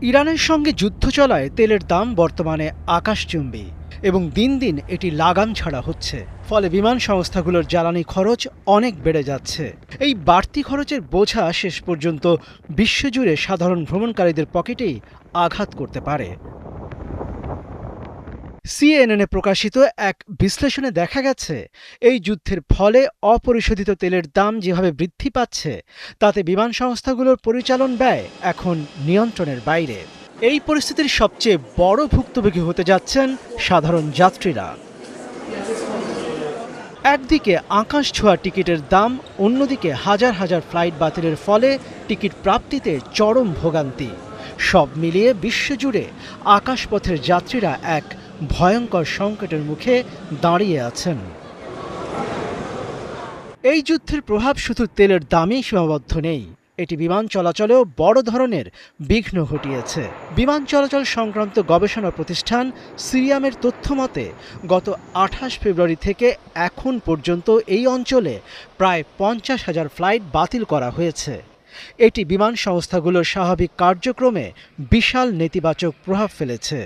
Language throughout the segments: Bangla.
ইরানের সঙ্গে যুদ্ধ চলায় তেলের দাম বর্তমানে আকাশচুম্বী এবং দিন দিন এটি লাগাম ছাড়া হচ্ছে। ফলে বিমান সংস্থাগুলোর জ্বালানি খরচ অনেক বেড়ে যাচ্ছে। এই বাড়তি খরচের বোঝা শেষ পর্যন্ত বিশ্বজুড়ে সাধারণ ভ্রমণকারীদের পকেটেই আঘাত করতে পারে। সিএনএনে প্রকাশিত এক বিশ্লেষণে দেখা গেছে, এই যুদ্ধের ফলে অপরিশোধিত তেলের দাম যেভাবে বৃদ্ধি পাচ্ছে, তাতে বিমান সংস্থাগুলোর পরিচালন ব্যয় এখন নিয়ন্ত্রণের বাইরে। এই পরিস্থিতির সবচেয়ে বড় ভুক্তভোগী হতে যাচ্ছেন সাধারণ যাত্রীরা। একদিকে আকাশ ছোঁয়া টিকিটের দাম, অন্যদিকে হাজার হাজার ফ্লাইট বাতিলের ফলে টিকিট প্রাপ্তিতে চরম ভোগান্তি। সব মিলিয়ে বিশ্বজুড়ে আকাশপথের যাত্রীরা এক ভয়ঙ্কর সংকটের মুখে দাঁড়িয়ে আছেন। এই যুদ্ধের প্রভাব শুধু তেলের দামেই সীমাবদ্ধ নেই, এটি বিমান চলাচলেও বড় ধরনের বিঘ্ন ঘটিয়েছে। বিমান চলাচল সংক্রান্ত গবেষণা প্রতিষ্ঠান সিরিয়ামের তথ্য মতে গত ২৮ ফেব্রুয়ারি থেকে এখন পর্যন্ত এই অঞ্চলে প্রায় ৫০,০০০ ফ্লাইট বাতিল করা হয়েছে। এটি বিমান সংস্থাগুলোর স্বাভাবিক কার্যক্রমে বিশাল নেতিবাচক প্রভাব ফেলেছে।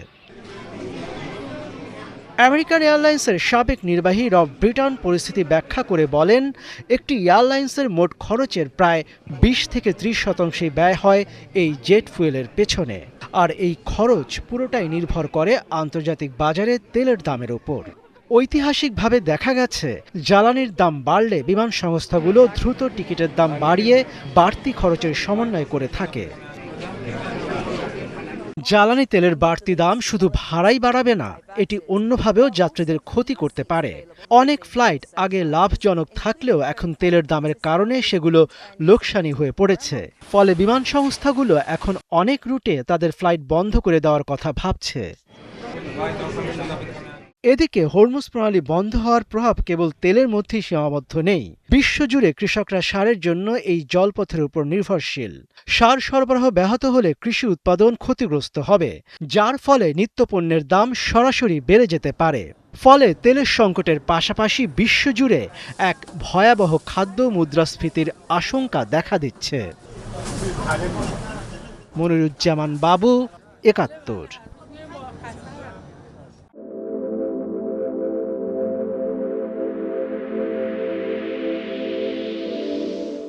আমেরিকান এয়ারলাইন্সের সাবেক নির্বাহী রব ব্রিটন পরিস্থিতি ব্যাখ্যা করে বলেন, একটি এয়ারলাইন্সের মোট খরচের প্রায় ২০ থেকে ৩০% ব্যয় হয় এই জেট ফুয়েলের পেছনে, আর এই খরচ পুরোটাই নির্ভর করে আন্তর্জাতিক বাজারে তেলের দামের ওপর। ঐতিহাসিকভাবে দেখা গেছে, জ্বালানির দাম বাড়লে বিমান সংস্থাগুলো দ্রুত টিকিটের দাম বাড়িয়ে বাড়তি খরচের সমন্বয় করে থাকে। জ্বালানি তেলের বাড়তি দাম শুধু ভাড়াই বাড়াবে না, এটি অন্যভাবেও যাত্রীদের ক্ষতি করতে পারে। অনেক ফ্লাইট আগে লাভজনক থাকলেও এখন তেলের দামের কারণে সেগুলো লোকসানি হয়ে পড়েছে। ফলে বিমান সংস্থাগুলো এখন অনেক রুটে তাদের ফ্লাইট বন্ধ করে দেওয়ার কথা ভাবছে। এদিকে হরমুজ প্রণালী বন্ধ হওয়ার প্রভাব কেবল তেলের মধ্যেই সীমাবদ্ধ নেই। বিশ্বজুড়ে কৃষকরা সারের জন্য এই জলপথের উপর নির্ভরশীল। সার সরবরাহ ব্যাহত হলে কৃষি উৎপাদন ক্ষতিগ্রস্ত হবে, যার ফলে নিত্যপণ্যের দাম সরাসরি বেড়ে যেতে পারে। ফলে তেলের সংকটের পাশাপাশি বিশ্বজুড়ে এক ভয়াবহ খাদ্য মুদ্রাস্ফীতির আশঙ্কা দেখা দিচ্ছে। মনিরুজ্জামান বাবু, ৭১।